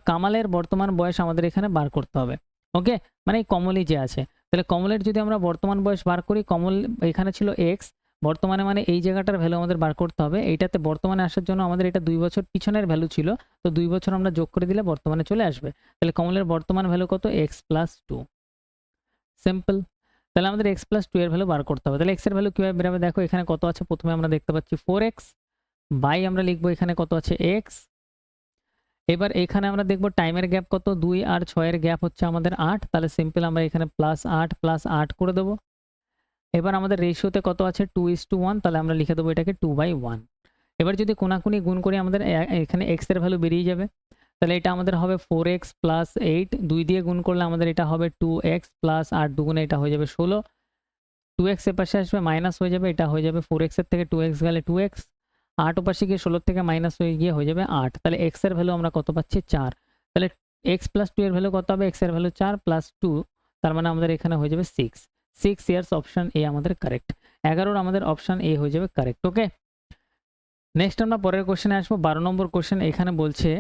[SPEAKER 1] কামালের বর্তমান বয়স আমাদের এখানে বার করতে হবে। ওকে, মানে এই কমলই যে আছে, তাহলে কমলের যদি আমরা বর্তমান বয়স বার করি, কমল এখানে ছিল x, বর্তমানে মানে এই জায়গাটার ভ্যালু আমাদের বার করতে হবে। এইটাতে বর্তমানে আসার জন্য আমাদের এটা 2 বছর পিছনের ভ্যালু ছিল, তো 2 বছর আমরা যোগ করে দিলে বর্তমানে চলে আসবে। তাহলে কমলের বর্তমান ভ্যালু কত, x + 2। সিম্পল। তাহলে আমাদের x + 2 এর ভ্যালু বার করতে হবে। তাহলে x এর ভ্যালু কিভাবে বেরোবে, দেখো এখানে কত আছে, প্রথমে আমরা দেখতে পাচ্ছি 4x, বাই আমরা লিখবো এখানে কত আছে x। এবার এখানে আমরা দেখব টাইমের গ্যাপ কত, 2 আর 6 এর গ্যাপ হচ্ছে আমাদের 8, তাহলে সিম্পল আমরা এখানে +8 +8 করে দেবো। এবার আমাদের রেশিওতে কত আছে, 2:1, তাহলে আমরা লিখে দেবো এটাকে 2/1। এবার যদি কোনাকুনি গুণ করি, আমাদের এখানে x এর ভ্যালু বেরিয়ে যাবে। তাহলে এটা আমাদের হবে 4x + 8, 2 দিয়ে গুণ করলে আমাদের এটা হবে 2x + 8 দুগুণে এটা হয়ে যাবে 16। 2x এর পাশে আসবে মাইনাস হয়ে যাবে, এটা হয়ে যাবে 4x এর থেকে 2x গেলে 2x, 8 ওপাশে গিয়ে 16 থেকে মাইনাস হয়ে গিয়ে হয়ে যাবে 8। তাহলে x এর ভ্যালু আমরা কত পাচ্ছি, 4। তাহলে x + 2 এর ভ্যালু কত হবে, x এর ভ্যালু 4 + 2, তার মানে আমাদের এখানে হয়ে যাবে 6 ইয়ার্স। অপশন এ আমাদের কারেক্ট। 11 আমাদের অপশন এ হয়ে যাবে কারেক্ট। ওকে, নেক্সট আমরা পরের কোশ্চেনে আসবো। 12 নম্বর কোশ্চেন। এখানে বলছে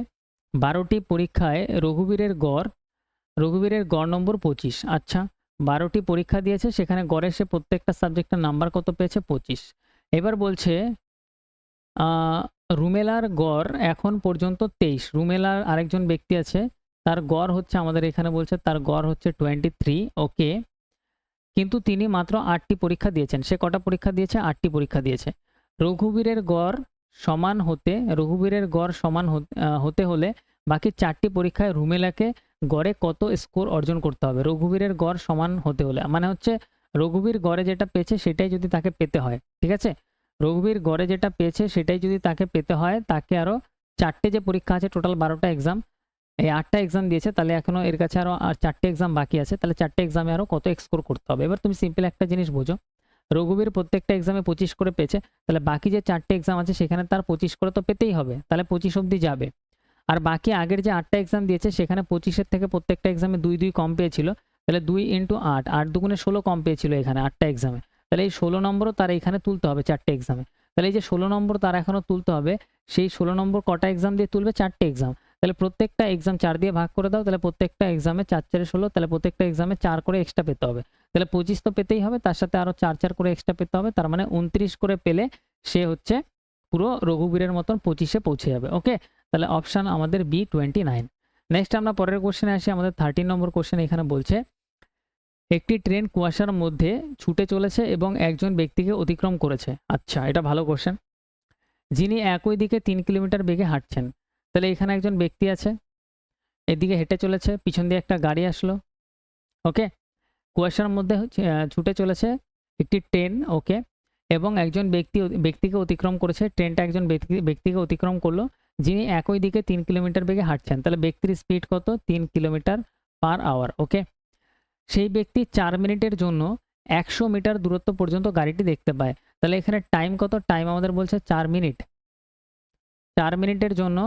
[SPEAKER 1] 12টি পরীক্ষায় রঘুবীরের গড় নম্বর 25। আচ্ছা, 12টি পরীক্ষা দিয়েছে, সেখানে গড়ে সে প্রত্যেকটা সাবজেক্টের নাম্বার কত পেয়েছে, 25। এবার বলছে রুমেলার গড় এখন পর্যন্ত 23। রুমেলার আরেকজন ব্যক্তি আছে, তার গড় হচ্ছে আমাদের এখানে বলছে তার গড় হচ্ছে 23। ওকে, কিন্তু তিনি মাত্র 8টি পরীক্ষা দিয়েছেন। সে কটা পরীক্ষা দিয়েছে, 8টি পরীক্ষা দিয়েছে। রঘুবীরের গড় সমান হতে হলে বাকি 4টি পরীক্ষায় রুমেলাকে গড়ে কত স্কোর অর্জন করতে হবে। রঘুবীরের গড় সমান হতে হলে মানে হচ্ছে রঘুবীর গড়ে যেটা পেয়েছে সেটাই যদি তাকে পেতে হয়, ঠিক আছে। রঘুবীর গড়ে যেটা পেয়েছে সেটাই যদি তাকে পেতে হয়, তাকে আরও 4টে যে পরীক্ষা আছে, টোটাল 12টা এক্সাম, এই 8টা এক্সাম দিয়েছে, তাহলে এখনও এর কাছে আরও 4টে এক্সাম বাকি আছে, তাহলে 4টে এক্সামে আরও কত স্কোর করতে হবে। এবার তুমি সিম্পল একটা জিনিস বোঝো, রঘুবীর প্রত্যেকটা এক্সামে 25 করে পেয়েছে, তাহলে বাকি যে 4টে এক্সাম আছে সেখানে তার 25 করে তো পেতেই হবে, তাহলে 25 অবধি যাবে। আর বাকি আগের যে 8টা এক্সাম দিয়েছে সেখানে 25-এর থেকে প্রত্যেকটা এক্সামে 2 কম পেয়েছিল, তাহলে 2 × 8, 8 দুগুণে 16 কম পেয়েছিল এখানে 8টা এক্সামে, তাহলে এই 16 নম্বরও তার এখানে তুলতে হবে 4টে এক্সামে। তাহলে এই যে 16 নম্বর তার এখনও তুলতে হবে, সেই 16 নম্বর কটা এক্সাম দিয়ে তুলবে, 4টে এক্সাম। তাহলে প্রত্যেকটা এক্সাম 4 দিয়ে ভাগ করে দাও, তাহলে প্রত্যেকটা এক্সামে 4 4 16, তাহলে প্রত্যেকটা এক্সামে 4 করে এক্সট্রা পেতে হবে। তাহলে 25 তো পেতেই হবে, তার সাথে আরও 4 4 করে এক্সট্রা পেতে হবে, তার মানে 29 করে পেলে সে হচ্ছে পুরো রঘুবীরের মতন 25-এ পৌঁছে যাবে। ওকে, তাহলে অপশান আমাদের বি 29। নেক্সট আমরা পরের কোশ্চেনে আসি। আমাদের 13 নম্বর কোশ্চেন। এখানে বলছে একটি ট্রেন কুয়াশার মধ্যে ছুটে চলেছে এবং একজন ব্যক্তিকে অতিক্রম করেছে। আচ্ছা, এটা ভালো কোশ্চেন। যিনি একই দিকে 3 কিলোমিটার বেগে হাঁটছেন। তাহলে এখানে একজন ব্যক্তি আছে, এদিকে হেঁটে চলেছে, পিছন দিয়ে একটা গাড়ি আসলো। ওকে, কুয়াশার মধ্যে ছুটে চলেছে একটি ট্রেন। ওকে, এবং একজন ব্যক্তিকে অতিক্রম করেছে, ট্রেনটা একজন ব্যক্তিকে অতিক্রম করলো, যিনি একই দিকে 3 কিলোমিটার বেগে হাঁটছেন। তাহলে ব্যক্তির স্পিড কত, 3 কিলোমিটার/আওয়ার। ওকে, সেই ব্যক্তি 4 মিনিটের জন্য 100 মিটার দূরত্ব পর্যন্ত গাড়িটি দেখতে পায়। তাহলে এখানে টাইম কত, টাইম আমাদের বলছে 4 মিনিট। 4 মিনিটের জন্য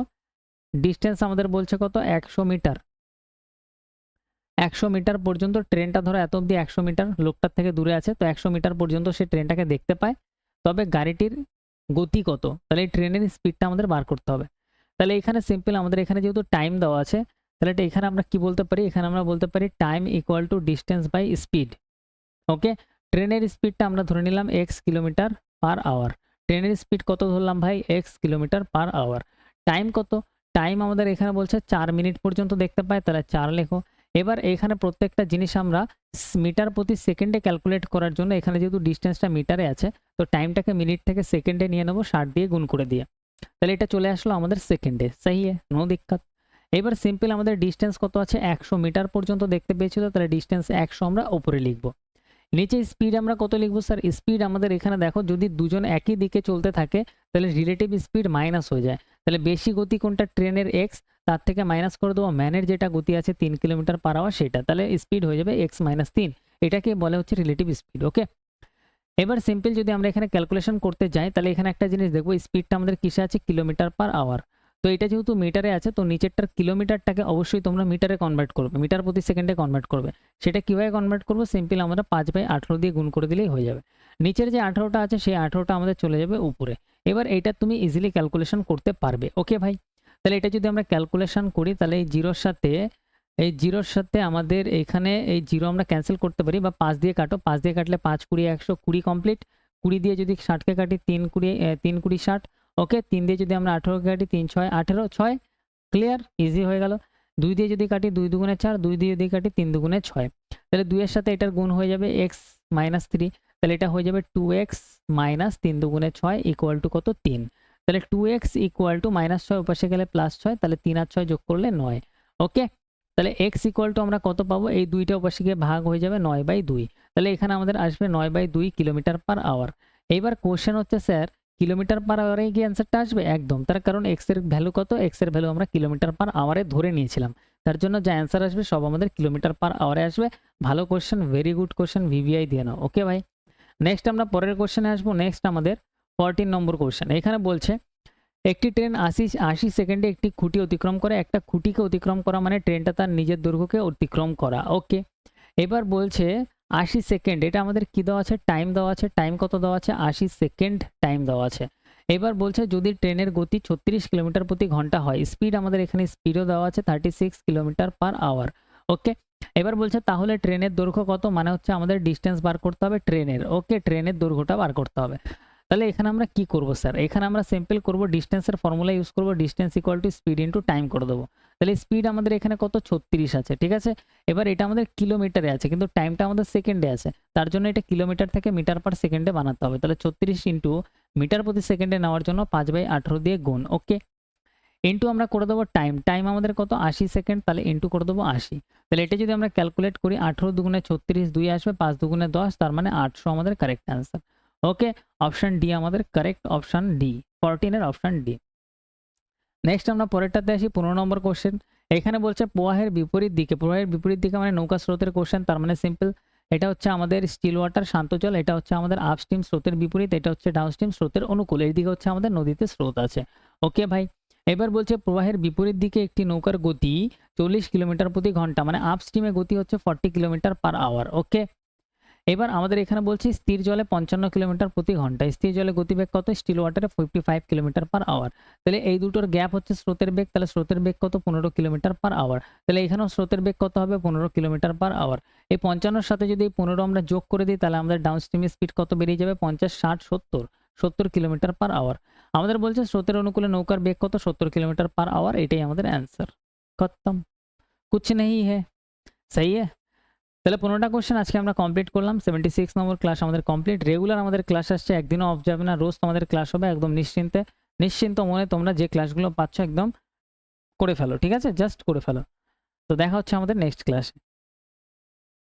[SPEAKER 1] ডিস্টেন্স আমাদের বলছে কত, 100 মিটার। 100 মিটার পর্যন্ত ট্রেনটা, ধরো এত অবধি 100 মিটার, লোকটার থেকে দূরে আছে, তো 100 মিটার পর্যন্ত সে ট্রেনটাকে দেখতে পায়। তবে গতি কত, তাহলে এই ট্রেনের স্পিডটা আমাদের বার করতে হবে। তাহলে এখানে সিম্পল আমাদের এখানে যেহেতু টাইম দেওয়া আছে, তাহলে এটা এখানে আমরা কি বলতে পারি, এখানে আমরা বলতে পারি time equal to distance by speed. Okay, ট্রেনের স্পিডটা আমরা ধরে নিলাম এক্স কিলোমিটার পার আওয়ার। ট্রেনের স্পিড কত ধরলাম ভাই, x kilometre per hour. Time কত, টাইম আমাদের এখানে বলছে 4 মিনিট পর্যন্ত দেখতে পাই, তাহলে 4 লেখো। এবার এখানে প্রত্যেকটা জিনিস আমরা মিটার প্রতি সেকেন্ডে ক্যালকুলেট করার জন্য, এখানে যেহেতু ডিস্টেন্সটা মিটারে আছে, তো টাইমটাকে মিনিট থেকে সেকেন্ডে নিয়ে নেবো 60 দিয়ে গুণ করে দিয়ে। তাহলে এটা চলে আসলো আমাদের সেকেন্ডে, সহি নো দিক্কত। এবার সিম্পল আমাদের ডিস্টেন্স কত আছে, 100 মিটার পর্যন্ত দেখতে পেয়েছিল, তাহলে ডিস্টেন্স 100 আমরা উপরে লিখবো। নিচে স্পিড আমরা কত লিখবো স্যার, স্পিড আমাদের এখানে দেখো যদি দুজন একই দিকে চলতে থাকে তাহলে রিলেটিভ স্পিড মাইনাস হয়ে যায়, তাহলে বেশি গতি কোনটা, ট্রেনের এক্স, তার থেকে মাইনাস করে দেবো ম্যানের যেটা গতি আছে 3 কিলোমিটার পার আওয়ার সেটা, তাহলে স্পিড হয়ে যাবে এক্স মাইনাস 3, এটাকে বলে হচ্ছে রিলেটিভ স্পিড। ওকে, এবার সিম্পল যদি আমরা এখানে ক্যালকুলেশন করতে যাই, তাহলে এখানে একটা জিনিস দেখবো, স্পিডটা আমাদের কিসে আছে, কিলোমিটার পার আওয়ার। তো এটা যেহেতু মিটারে আছে, তো নিচেরটার কিলোমিটারটাকে অবশ্যই তোমরা মিটারে কনভার্ট করবে, মিটার প্রতি সেকেন্ডে কনভার্ট করবে। সেটা কীভাবে কনভার্ট করবো, সিম্পল আমরা 5/18 দিয়ে গুণ করে দিলেই হয়ে যাবে। নিচের যে 18টা আছে সেই 18টা আমাদের চলে যাবে উপরে। এবার এইটা তুমি ইজিলি ক্যালকুলেশন করতে পারবে। ওকে ভাই, তাহলে এটা যদি আমরা ক্যালকুলেশন করি, তাহলে এই জিরোর সাথে আমাদের এখানে এই জিরো আমরা ক্যান্সেল করতে পারি, বা 5 দিয়ে কাটো, 5 দিয়ে কাটলে 5 20 100, 20 কমপ্লিট। 20 দিয়ে যদি 60কে কাটি 3 20 60। ওকে, 3 দিয়ে যদি আমরা 18কে কাটি 3 6 18, 6 ক্লিয়ার, ইজি হয়ে গেল। 2 দিয়ে যদি কাটি 2 দুগুণে 4, 2 দিয়ে যদি কাটি 3 দুগুণে 6, তাহলে 2 এর সাথে এটার গুণ হয়ে যাবে x মাইনাস 3, তাহলে এটা হয়ে যাবে 2x মাইনাস 3 দুগুণে 6 ইকুয়াল টু কত, 3। তাহলে 2x ইকুয়াল টু মাইনাস 6 পাশে গেলে প্লাস 6, তাহলে 3 আর 6 যোগ করলে 9। ওকে, তাহলে x ইকুয়াল টু আমরা কত পাবো, এই দুইটা পাশে গিয়ে ভাগ হয়ে যাবে 9/2, তাহলে এখানে আমাদের আসবে 9/2 কিলোমিটার পার আওয়ার। এইবার কোশ্চেন হচ্ছে স্যার কিলোমিটার পার আওয়ারে কি অ্যান্সারটা আসবে, একদম, তার কারণ এক্স এর ভ্যালু কত, এক্স এর ভ্যালু আমরা কিলোমিটার পার আওয়ারে ধরে নিয়েছিলাম, তার জন্য যা অ্যান্সার আসবে সব আমাদের কিলোমিটার পার আওয়ারে আসবে। ভালো question, very good question, VVI দিয়ে নাও। ওকে ভাই, নেক্সট আমরা পরের কোশ্চেনে আসবো। নেক্সট আমাদের 14 নম্বর কোশ্চেন। এখানে বলছে একটি ট্রেন 80 সেকেন্ডে একটি খুঁটি অতিক্রম করে। একটা খুঁটিকে অতিক্রম করা মানে ট্রেনটা তার নিজের দৈর্ঘ্যকে অতিক্রম করা। ওকে, এবার বলছে 80 সেকেন্ড, এটা আমাদের কি দেওয়া আছে, টাইম দেওয়া আছে। টাইম কত দেওয়া আছে, 80 সেকেন্ড টাইম দেওয়া আছে। এবার বলছে যদি ট্রেনের গতি 36 কিলোমিটার প্রতি ঘন্টা হয়, স্পিড আমাদের এখানে স্পিডও দেওয়া আছে 36 কিলোমিটার পার আওয়ার। ওকে, এবার বলছে তাহলে ট্রেনের দৈর্ঘ্য কত, মানে হচ্ছে আমাদের ডিস্টেন্স বার করতে হবে ট্রেনের। ওকে, ট্রেনের দৈর্ঘ্যটা বার করতে হবে। তাহলে এখানে আমরা কি করব স্যার, এখানে আমরা সিম্পল করব, ডিস্টেন্সের ফর্মুলা ইউজ করব, distance equal to speed into time করে দেবো। তাহলে স্পিড আমাদের এখানে কত, 36 আছে, ঠিক আছে। এবার এটা আমাদের কিলোমিটারে আছে, কিন্তু টাইমটা আমাদের সেকেন্ডে আছে, তার জন্য এটা কিলোমিটার থেকে মিটার পার সেকেন্ডে বানাতে হবে। তাহলে 36 ইন্টু মিটার প্রতি সেকেন্ডে নেওয়ার জন্য 5/18 দিয়ে গুণ। ওকে, ইন্টু আমরা করে দেবো টাইম, টাইম আমাদের কত, 80 সেকেন্ড, তাহলে ইন্টু করে দেবো 80। তাহলে এটা যদি আমরা ক্যালকুলেট করি, 18 দুগুণে 36, 2 আসবে, 5 দুগুণে 10, তার মানে 800 আমাদের correct answer. Okay, option D আমাদের কারেক্ট, অপশন ডি, 14 এর অপশন ডি। নেক্সট আমরা পরেরটাতে আসি, 15 নম্বর কোশ্চেন। এখানে বলছে প্রবাহের বিপরীত দিকে, প্রবাহের বিপরীত দিকে মানে নৌকা স্রোতের কোশ্চেন, তার মানে সিম্পল এটা হচ্ছে আমাদের স্টিল ওয়াটার শান্ত জল, এটা হচ্ছে আমাদের আপস্ট্রিম স্রোতের বিপরীত, এটা হচ্ছে ডাউনস্ট্রিম স্রোতের অনুকূল, এই দিকে হচ্ছে আমাদের নদীতে স্রোত আছে। ওকে ভাই, এবার বলছে প্রবাহের বিপরীত দিকে একটি নৌকার গতি 40 কিলোমিটার প্রতি ঘন্টা, মানে আপস্ট্রিমে গতি হচ্ছে 40 কিলোমিটার পার আওয়ার। ওকে, এবার আমাদের এখানে বলছি স্থির জলে 55 কিলোমিটার প্রতি ঘন্টা, স্থির জলে গতিবেগ কত, স্টিল ওয়াটারে 55 কিলোমিটার পার আওয়ার। তাহলে এই দুটোর গ্যাপ হচ্ছে স্রোতের বেগ, তাহলে স্রোতের বেগ কত, 15 কিলোমিটার পার আওয়ার। তাহলে এখানেও স্রোতের বেগ কত হবে, 15 কিলোমিটার পার আওয়ার। এই 55 সাথে যদি 15 আমরা যোগ করে দিই, তাহলে আমাদের ডাউনস্ট্রিম স্পিড কত বেরিয়ে যাবে, 50 60 70 কিলোমিটার পার আওয়ার। আমাদের বলছে স্রোতের অনুকূলে নৌকার বেগ কত, 70 কিলোমিটার পার আওয়ার, এটাই আমাদের অ্যান্সার। খতম, কুছ নেই হ্যাঁ, সহি হ্যাঁ। তাহলে 15টা কোশ্চেন আজকে আমরা কমপ্লিট করলাম। 76 নম্বর ক্লাস আমাদের কমপ্লিট। রেগুলার আমাদের ক্লাস আসছে, একদিনও অফ যাবে না, রোজ তোমাদের ক্লাস হবে, একদম নিশ্চিন্ত মনে তোমরা যে ক্লাসগুলো পাচ্ছ একদম করে ফেলো, ঠিক আছে, জাস্ট করে ফেলো। তো দেখা হচ্ছে আমাদের নেক্সট ক্লাসে।